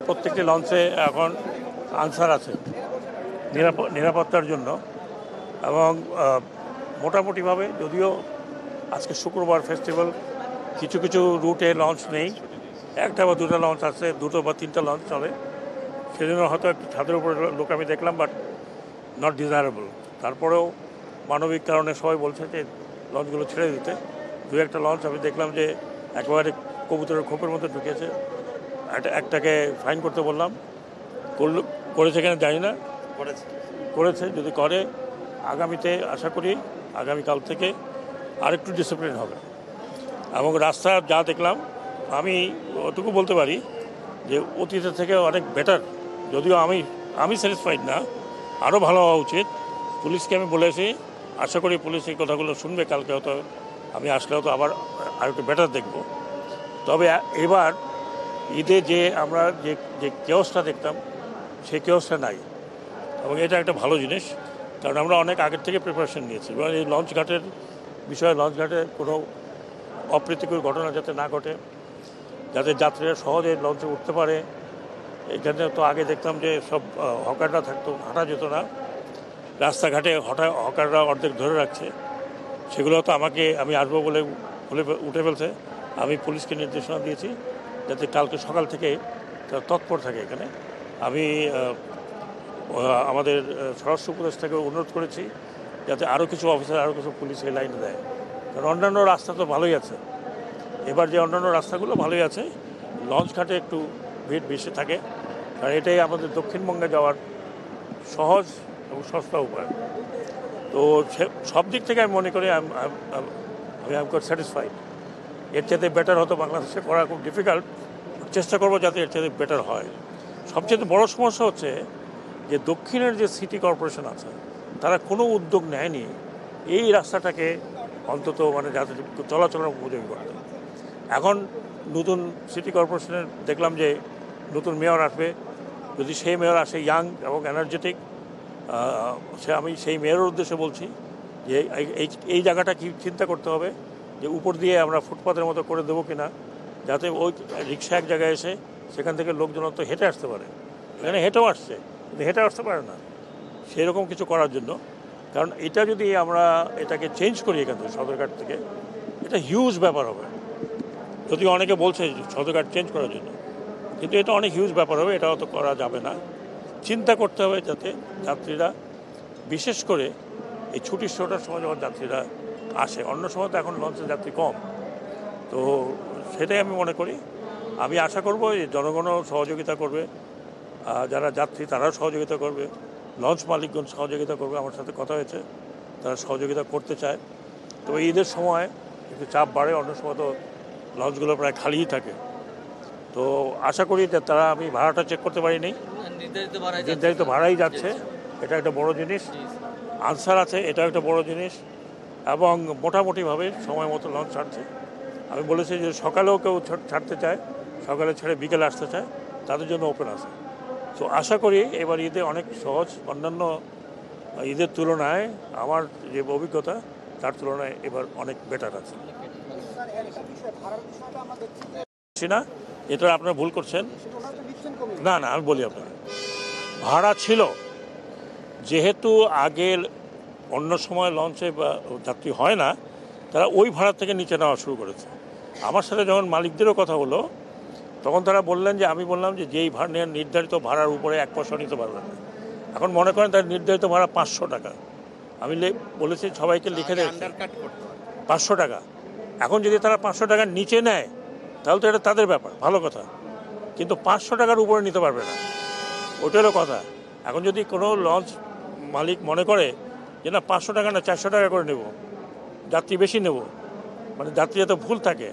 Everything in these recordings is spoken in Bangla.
প্রত্যেকটি লঞ্চে এখন আনসার আছে নিরাপত্তার জন্য এবং মোটামুটিভাবে যদিও আজকে শুক্রবার ফেস্টিভ্যাল কিছু কিছু রুটে লঞ্চ নেই, একটা বা দুটো লঞ্চ আছে, দুটো বা তিনটা লঞ্চ চলে, সেজন্য হয়তো একটু ছাদের উপরে লোক আমি দেখলাম, বাট নট ডিজায়ারেবল। তারপরেও মানবিক কারণে সবাই বলছে যে লঞ্চগুলো ছেড়ে দিতে। দু একটা লঞ্চ আমি দেখলাম যে একেবারে কবুতরের খোপের মধ্যে ঢুকেছে, একটাকে ফাইন করতে বললাম, করেছে কিনা জানি না, করেছে। যদি করে আগামীতে আশা করি আগামীকাল থেকে আরেকটু ডিসিপ্লিন হবে। এবং রাস্তা যা দেখলাম আমি ওটুকু বলতে পারি যে অতীতের থেকে অনেক বেটার, যদিও আমি স্যাটিসফাইড না, আরও ভালো হওয়া উচিত। পুলিশকে আমি বলেছি, আশা করি পুলিশ এই কথাগুলো শুনবে, কালকে হয়তো আমি আসলে হয়তো আবার আরেকটু বেটার দেখব। তবে এবার ঈদে যে আমরা যে কেওসটা দেখতাম সেই কেওসটা নাই, এবং এটা একটা ভালো জিনিস, কারণ আমরা অনেক আগের থেকে প্রিপারেশন নিয়েছি। এবং এই লঞ্চঘাটের বিষয়ে লঞ্চঘাটে কোনো অপ্রীতিকর ঘটনা যাতে না ঘটে, যাতে যাত্রীরা সহজে লঞ্চে উঠতে পারে। এখানে তো আগে দেখতাম যে সব হকাররা থাকতো, হাঁটা যেত না, রাস্তাঘাটে হকাররা অর্ধেক ধরে রাখছে। সেগুলো তো আমি আসবো বলে উঠে ফেলছে। আমি পুলিশকে নির্দেশনা দিয়েছি যাতে কালকে সকাল থেকে তৎপর থাকে এখানে। আমি আমাদের স্বরাষ্ট্র উপদেষ্টাকে অনুরোধ করেছি যাতে আরও কিছু অফিসার, আরও কিছু পুলিশ এই লাইনে দেয়, কারণ অন্যান্য রাস্তা তো ভালোই আছে। এবার যে অন্যান্য রাস্তাগুলো ভালোই আছে, লঞ্চঘাটে একটু ভিড় বেশি থাকে, কারণ এটাই আমাদের দক্ষিণবঙ্গে যাওয়ার সহজ এবং সস্তা উপায়। তো সব দিক থেকে আমি মনে করি আমি স্যাটিসফাইড। এর চাইতে বেটার হতো বাংলাদেশে করা খুব ডিফিকাল্ট, চেষ্টা করবো যাতে এর চাইতে বেটার হয়। সবচেয়ে বড় সমস্যা হচ্ছে যে দক্ষিণের যে সিটি কর্পোরেশন আছে তারা কোনো উদ্যোগ নেয়নি এই রাস্তাটাকে অন্তত যাতে চলাচলের উপযোগী করতে। এখন নতুন সিটি কর্পোরেশনের দেখলাম যে নতুন মেয়র আসবে, যদি সেই মেয়র আসে ইয়াং এবং এনার্জেটিক, আমি সেই মেয়রের উদ্দেশ্যে বলছি যে এই জায়গাটা কি চিন্তা করতে হবে যে উপর দিয়ে আমরা ফুটপাতের মতো করে দেবো কিনা, যাতে ওই রিক্সা এক জায়গায় এসে সেখান থেকে লোকজন তো হেঁটে আসতে পারে। এখানে হেঁটেও আসছে, কিন্তু হেঁটে আসতে পারে না, সেই রকম কিছু করার জন্য। কারণ এটা যদি আমরা এটাকে চেঞ্জ করি এখান থেকে সদরঘাট থেকে, এটা হিউজ ব্যাপার হবে। যদিও অনেকে বলছে সদরঘাট চেঞ্জ করার জন্য, কিন্তু এটা অনেক হিউজ ব্যাপার হবে, এটাও তো করা যাবে না। চিন্তা করতে হবে যাতে যাত্রীরা, বিশেষ করে এই ছুটির শোটার সময় যখন যাত্রীরা আসে, অন্য সময় তো এখন লঞ্চের যাত্রী কম, তো সেটাই আমি মনে করি। আমি আশা করব যে জনগণও সহযোগিতা করবে, যারা যাত্রী তারাও সহযোগিতা করবে, লঞ্চ মালিকগণ সহযোগিতা করবে। আমার সাথে কথা হয়েছে, তারা সহযোগিতা করতে চায়। তো ঈদের সময় একটু চাপ বাড়ে, অন্য সময় তো লঞ্চগুলো প্রায় খালিই থাকে। তো আশা করি যে তারা, আমি ভাড়াটা চেক করতে পারিনি, নির্ধারিত ভাড়াই যাচ্ছে, এটা একটা বড় জিনিস। আনসার আছে, এটা একটা বড় জিনিস, এবং মোটামুটিভাবে সময় মতো লঞ্চ ছাড়ছে। আমি বলেছি যে সকালেও কেউ ছাড়তে চায়, সকালে ছেড়ে বিকেলে আসতে চায়, তাদের জন্য ওপেন আছে। তো আশা করি এবার ঈদে অনেক সহজ, অন্যান্য ঈদের তুলনায় আমার যে অভিজ্ঞতা তার তুলনায় এবার অনেক বেটার আছে। না, এটা আপনারা ভুল করছেন। না, আমি বলি আপনারা, ভাড়া ছিল, যেহেতু আগে অন্য সময় লঞ্চে বা যাত্রী হয় না, তারা ওই ভাড়া থেকে নিচে নেওয়া শুরু করেছে। আমার সাথে যখন মালিকদেরও কথা হলো, তখন তারা বললেন যে, আমি বললাম যে যেই নির্ধারিত ভাড়ার উপরে 1 পয়সা নিতে পারবেন না। এখন মনে করেন তার নির্ধারিত ভাড়া 500 টাকা, আমি বলেছি সবাইকে লিখে দেয় 500 টাকা। এখন যদি তারা 500 টাকার নিচে নেয় তাহলে তো এটা তাদের ব্যাপার, ভালো কথা, কিন্তু 500 টাকার উপরে নিতে পারবে না, ওটা হলো কথা। এখন যদি কোনো লঞ্চ মালিক মনে করে যে না 500 টাকা না 400 টাকা করে নেব, যাত্রী বেশি নেব, যাত্রী যাতে ভুল থাকে,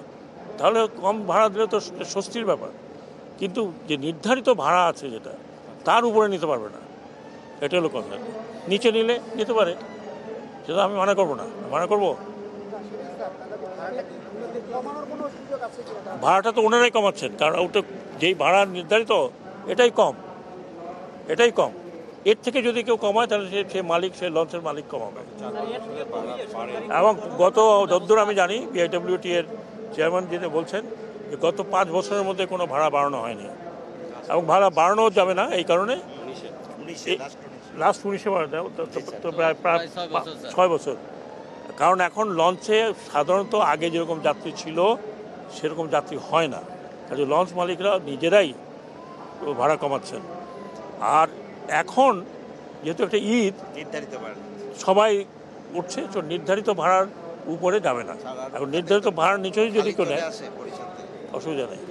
তাহলে কম ভাড়া দিলে তো স্বস্তির ব্যাপার। কিন্তু যে নির্ধারিত ভাড়া আছে যেটা, তার উপরে নিতে পারবে না, এটা হলো কথা। নিচে নিলে নিতে পারে, সেটা আমি মনে করবো না, মনে করবো ভাড়াটা তো ওনারাই কমাচ্ছেন, কারণ ওটা যেই ভাড়া নির্ধারিত এটাই কম। এর থেকে যদি কেউ কমায় তাহলে সে মালিক, সে লঞ্চের মালিক কমাবে। এবং গত যতদূর আমি জানি বিআইডব্লিউটি এর চেয়ারম্যান যিনি বলছেন যে গত 5 বছরের মধ্যে কোনো ভাড়া বাড়ানো হয়নি। এবং ভাড়া বাড়ানো যাবে না এই কারণে উনিশে লাস্ট 19-এ বাড়া দেয় তো প্রায় প্রায় 6 বছর, স্যার। 6 বছর। কারণ এখন লঞ্চে সাধারণত আগে যেরকম যাত্রী ছিল সেরকম যাত্রী হয় না, কাজে লঞ্চ মালিকরা নিজেরাই ভাড়া কমাচ্ছেন। আর এখন যেহেতু একটা ঈদ, নির্ধারিত ভাড়া সবাই উঠছে, তো নির্ধারিত ভাড়ার উপরে যাবে না। এখন নির্ধারিত ভাড়ার নিচেই যদি কেউ নেয় আসে পরিষদ থেকে। অসুবিধা নেই।